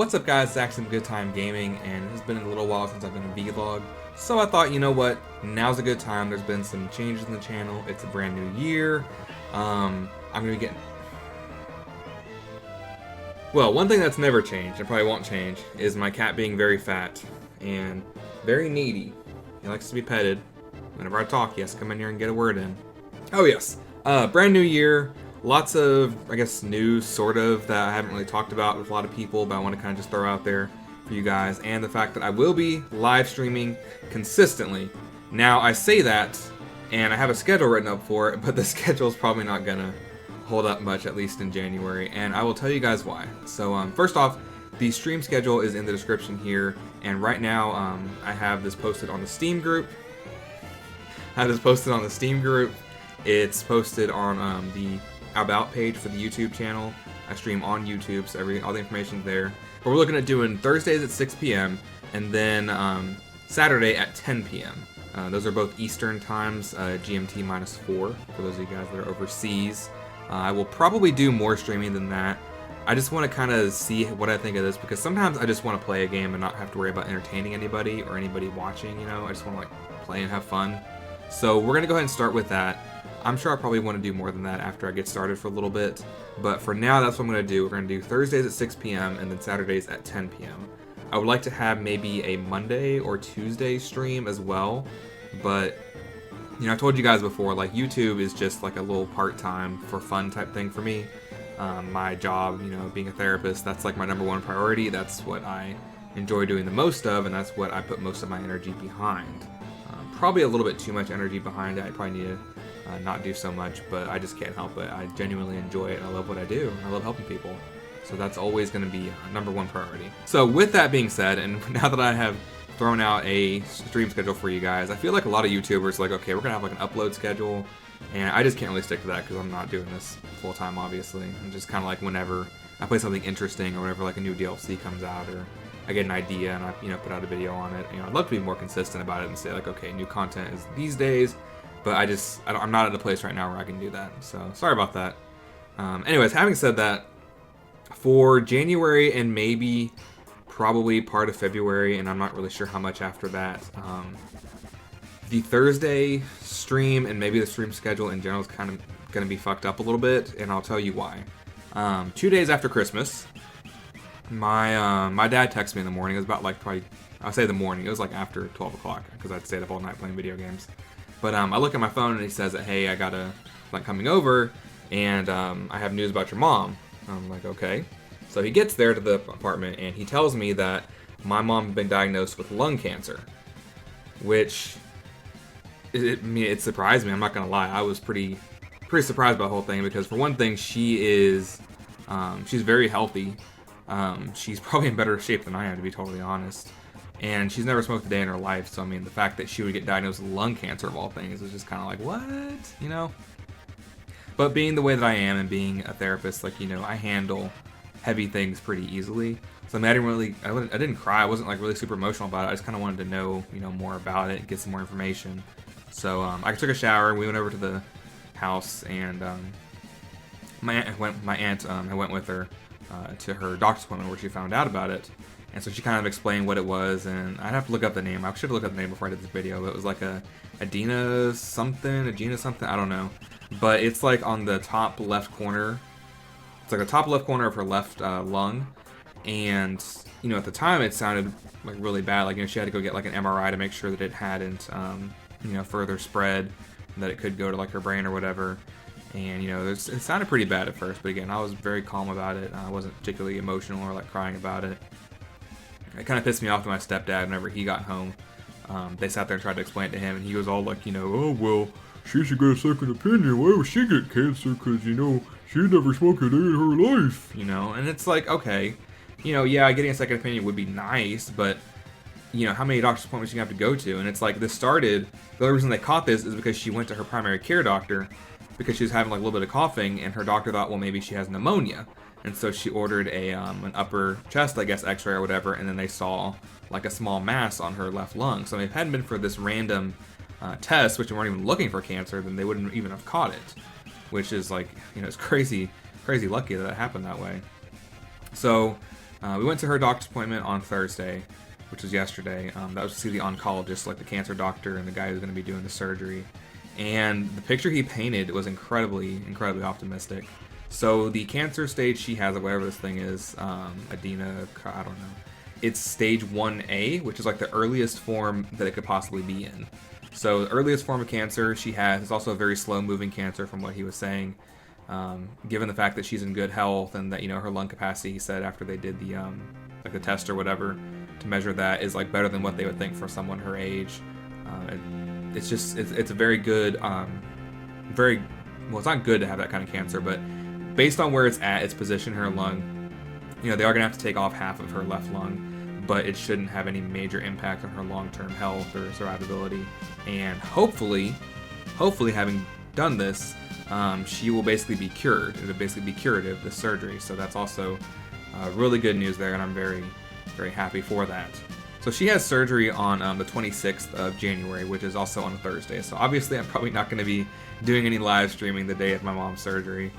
What's up guys, Zach's in Good Time Gaming, and it's been a little while since I've been a vlog, so I thought, you know what, now's a good time. There's been some changes in the channel, it's a brand new year, I'm gonna be getting... Well, one thing that's never changed, and probably won't change, is my cat being very fat, and very needy. He likes to be petted. Whenever I talk, he has to come in here and get a word in. Oh yes, brand new year. Lots of, I guess, news, sort of, that I haven't really talked about with a lot of people, but I want to kind of just throw out there for you guys, and the fact that I will be live streaming consistently. Now, I say that, and I have a schedule written up for it, but the schedule is probably not going to hold up much, at least in January, and I will tell you guys why. So, first off, the stream schedule is in the description here, and right now, I have this posted on the Steam group. It's posted on the About page for the YouTube channel. I stream on YouTube, so all the information's there. But we're looking at doing Thursdays at 6 p.m. and then Saturday at 10 p.m. Those are both Eastern times, GMT -4 for those of you guys that are overseas. I will probably do more streaming than that. I just want to kind of see what I think of this, because sometimes I just want to play a game and not have to worry about entertaining anybody or anybody watching, you know? I just want to like play and have fun. So we're going to go ahead and start with that. I'm sure I probably want to do more than that after I get started for a little bit, but for now that's what I'm going to do. We're going to do Thursdays at 6 p.m. and then Saturdays at 10 p.m. I would like to have maybe a Monday or Tuesday stream as well, but you know, I told you guys before, like YouTube is just like a little part-time for fun type thing for me. My job, you know, being a therapist, that's like my #1 priority. That's what I enjoy doing the most of, and that's what I put most of my energy behind. Probably a little bit too much energy behind it. I probably need to not do so much, but I just can't help it. I genuinely enjoy it. I love what I do. I love helping people. So that's always going to be a #1 priority. So with that being said, and now that I have thrown out a stream schedule for you guys, I feel like a lot of YouTubers are like, okay, we're going to have like an upload schedule, and I just can't really stick to that because I'm not doing this full time, obviously. I'm just kind of like whenever I play something interesting or whenever like a new DLC comes out or I get an idea and I, you know, put out a video on it. You know, I'd love to be more consistent about it and say like, okay, new content is these days, but I'm not at a place right now where I can do that. So sorry about that. Anyways, having said that, for January and maybe probably part of February, and I'm not really sure how much after that, the Thursday stream and maybe the stream schedule in general is kind of going to be fucked up a little bit, and I'll tell you why. 2 days after Christmas, my dad texted me in the morning. It was about like probably, I'll say the morning, it was like after 12 o'clock because I'd stayed up all night playing video games. But I look at my phone and he says that, hey, I got a like coming over, and I have news about your mom. I'm like, okay. So he gets there to the apartment and he tells me that my mom had been diagnosed with lung cancer, which it surprised me. I'm not gonna lie, I was pretty surprised by the whole thing, because for one thing, she's very healthy. She's probably in better shape than I am, to be totally honest. And she's never smoked a day in her life, so I mean, the fact that she would get diagnosed with lung cancer of all things is just kind of like, what? You know? But being the way that I am and being a therapist, like, you know, I handle heavy things pretty easily. So I mean, I didn't cry. I wasn't like really super emotional about it. I just kind of wanted to know, you know, more about it, get some more information. So I took a shower and we went over to the house, and my aunt I went with her to her doctor's appointment where she found out about it. And so she kind of explained what it was, and I'd have to look up the name. I should have looked up the name before I did this video, but it was like Agena something, I don't know. But it's like on the top left corner. It's like the top left corner of her left lung. And, you know, at the time it sounded like really bad. Like, you know, she had to go get like an MRI to make sure that it hadn't, you know, further spread, and that it could go to like her brain or whatever. And, you know, it sounded pretty bad at first, but again, I was very calm about it. I wasn't particularly emotional or like crying about it. It kind of pissed me off to my stepdad whenever he got home. They sat there and tried to explain it to him, and he was all like, you know, oh, well, she should get a second opinion. Why would she get cancer? Because, you know, she never smoked a day in her life, you know? And it's like, okay, you know, yeah, getting a second opinion would be nice, but, you know, how many doctor's appointments you have to go to? And it's like, the only reason they caught this is because she went to her primary care doctor because she was having like a little bit of coughing, and her doctor thought, well, maybe she has pneumonia. And so she ordered an upper chest, I guess, x-ray or whatever, and then they saw like a small mass on her left lung. So if it hadn't been for this random test, which they weren't even looking for cancer, then they wouldn't even have caught it. Which is like, you know, it's crazy lucky that it happened that way. So We went to her doctor's appointment on Thursday, which was yesterday. That was to see the oncologist, like the cancer doctor and the guy who's going to be doing the surgery. And the picture he painted was incredibly optimistic. So the cancer stage she has, or whatever this thing is, adena, I don't know. It's stage 1A, which is like the earliest form that it could possibly be in. So the earliest form of cancer she has is also a very slow-moving cancer, from what he was saying. Given the fact that she's in good health and that, you know, her lung capacity, he said after they did the like the test or whatever to measure that, is like better than what they would think for someone her age. It's a very good, very, well, it's not good to have that kind of cancer, but based on where it's at, its position in her lung, you know, they are going to have to take off half of her left lung, but it shouldn't have any major impact on her long-term health or survivability. And hopefully having done this, she will basically be cured. It'll basically be curative, the surgery. So that's also really good news there, and I'm very, very happy for that. So she has surgery on the 26th of January, which is also on a Thursday. So obviously I'm probably not going to be doing any live streaming the day of my mom's surgery.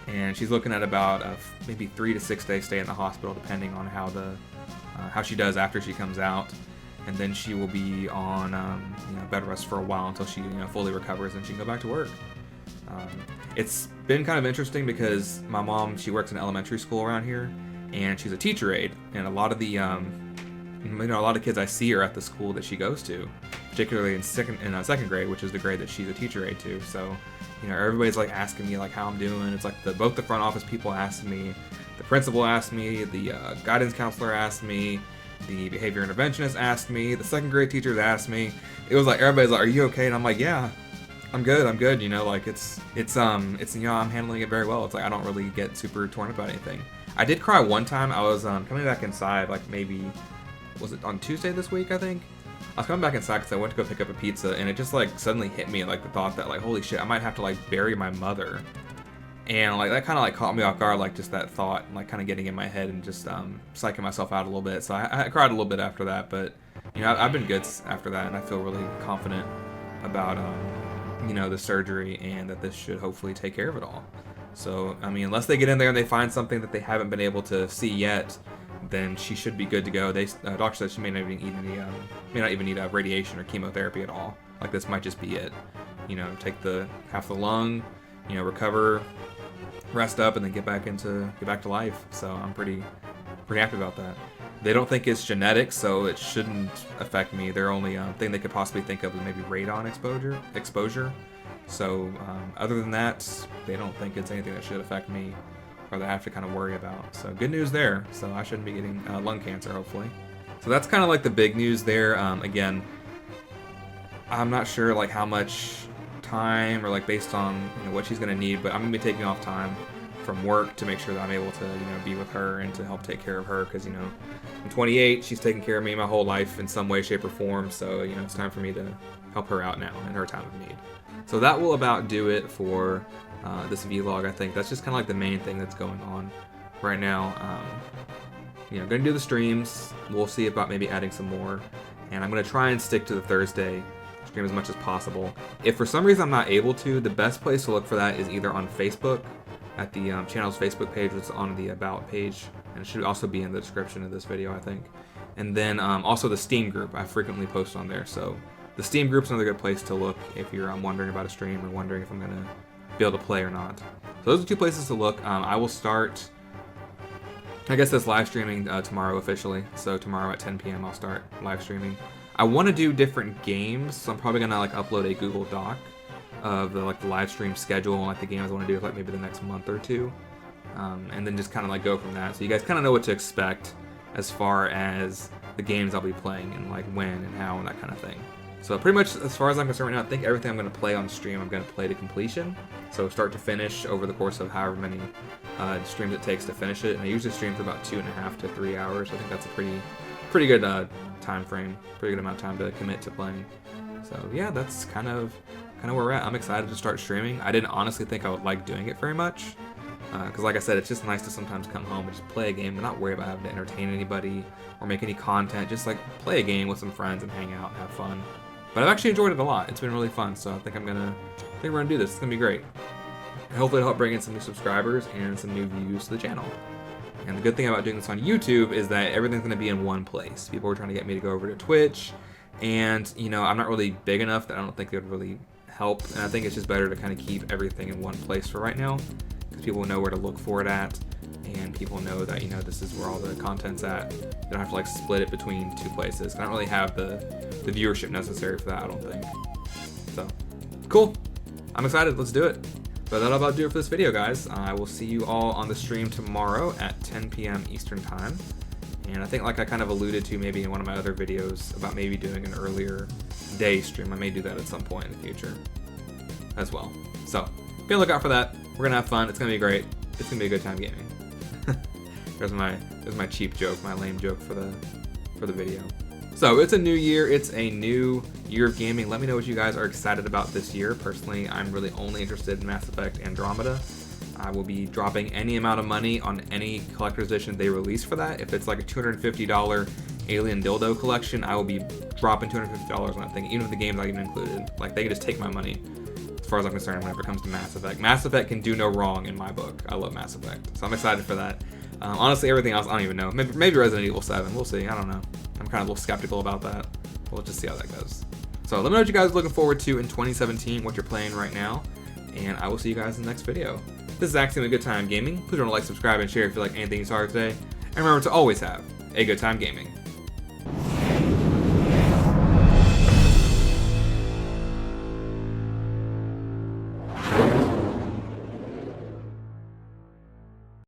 And she's looking at about maybe 3 to 6 day stay in the hospital, depending on how she does after she comes out. And then she will be on bed rest for a while until she fully recovers and she can go back to work. It's been kind of interesting because my mom, she works in elementary school around here, and she's a teacher aide, and a lot of the a lot of kids I see are at the school that she goes to, particularly in second grade, which is the grade that she's a teacher aide to. So, everybody's like asking me like how I'm doing. It's like both the front office people ask me, the principal asked me, the guidance counselor asked me, the behavior interventionist asked me, the second grade teachers asked me. It was like everybody's like, "Are you okay?" And I'm like, "Yeah, I'm good. Like it's I'm handling it very well. It's like I don't really get super torn about anything." I did cry one time. I was coming back inside, like maybe, was it on Tuesday this week, I think? I was coming back inside because I went to go pick up a pizza, and it just like suddenly hit me, like the thought that like, holy shit, I might have to like bury my mother. And like that kind of like caught me off guard, like just that thought, like kind of getting in my head and just psyching myself out a little bit. So I cried a little bit after that, but I've been good after that, and I feel really confident about the surgery, and that this should hopefully take care of it all. So, unless they get in there and they find something that they haven't been able to see yet, then she should be good to go. Doctor says she may not even need radiation or chemotherapy at all. Like this might just be it. Take half the lung, recover, rest up, and then get back to life. So I'm pretty happy about that. They don't think it's genetic, so it shouldn't affect me. Their only thing they could possibly think of is maybe radon exposure. So other than that, they don't think it's anything that should affect me or that I have to kind of worry about. So good news there. So I shouldn't be getting lung cancer, hopefully. So that's kind of like the big news there. Again, I'm not sure like how much time or like based on what she's going to need, but I'm going to be taking off time from work to make sure that I'm able to be with her and to help take care of her, because I'm 28, she's taken care of me my whole life in some way, shape, or form. So it's time for me to help her out now in her time of need. So that will about do it for this vlog. I think that's just kind of like the main thing that's going on right now. Gonna do the streams. We'll see about maybe adding some more, and I'm gonna try and stick to the Thursday stream as much as possible. If for some reason I'm not able to, the best place to look for that is either on Facebook at the channel's Facebook page, which is on the About page, and it should also be in the description of this video, I think. And then also the Steam group, I frequently post on there. So the Steam group's another good place to look if you're wondering about a stream or wondering if I'm gonna be able to play or not. So those are 2 places to look. I will start, I guess, this live streaming tomorrow officially. So tomorrow at 10 p.m. I'll start live streaming. I want to do different games, so I'm probably gonna like upload a Google Doc of the live stream schedule and like the games I want to do for like maybe the next month or 2, and then just kind of like go from that. So you guys kind of know what to expect as far as the games I'll be playing and like when and how and that kind of thing. So pretty much as far as I'm concerned right now, I think everything I'm going to play on stream, I'm going to play to completion. So start to finish over the course of however many streams it takes to finish it. And I usually stream for about 2.5 to 3 hours. I think that's a pretty good time frame, pretty good amount of time to commit to playing. So yeah, that's kind of where we're at. I'm excited to start streaming. I didn't honestly think I would like doing it very much, because like I said, it's just nice to sometimes come home and just play a game and not worry about having to entertain anybody or make any content. Just like play a game with some friends and hang out and have fun. But I've actually enjoyed it a lot. It's been really fun, so I think we're gonna do this. It's gonna be great. And hopefully it'll help bring in some new subscribers and some new views to the channel. And the good thing about doing this on YouTube is that everything's going to be in one place. People were trying to get me to go over to Twitch, and you know, I'm not really big enough that I don't think it would really help. And I think it's just better to kind of keep everything in one place for right now, because people know where to look for it at, and people know that, you know, this is where all the content's at. They don't have to like split it between two places. I don't really have the viewership necessary for that, I don't think. So, cool. I'm excited. Let's do it. But that'll about do it for this video, guys. I will see you all on the stream tomorrow at 10 p.m. Eastern Time. And I think, like I kind of alluded to maybe in one of my other videos about maybe doing an earlier day stream. I may do that at some point in the future as well. So, be on the lookout for that. We're going to have fun. It's going to be great. It's going to be a good time gaming. There's my cheap joke, my lame joke for the video. So it's a new year, it's a new year of gaming. Let me know what you guys are excited about this year. Personally, I'm really only interested in Mass Effect Andromeda. I will be dropping any amount of money on any collector's edition they release for that. If it's like a $250 Alien Dildo collection, I will be dropping $250 on that thing, even if the game's not even included. Like, they can just take my money, as far as I'm concerned, whenever it comes to Mass Effect. Mass Effect can do no wrong in my book. I love Mass Effect, so I'm excited for that. Honestly, everything else, I don't even know. Maybe Resident Evil 7. We'll see. I don't know. I'm kind of a little skeptical about that. We'll just see how that goes. So let me know what you guys are looking forward to in 2017, what you're playing right now, and I will see you guys in the next video. This is actually a good time gaming. Please remember to like, subscribe, and share if you like anything you saw today. And remember to always have a good time gaming.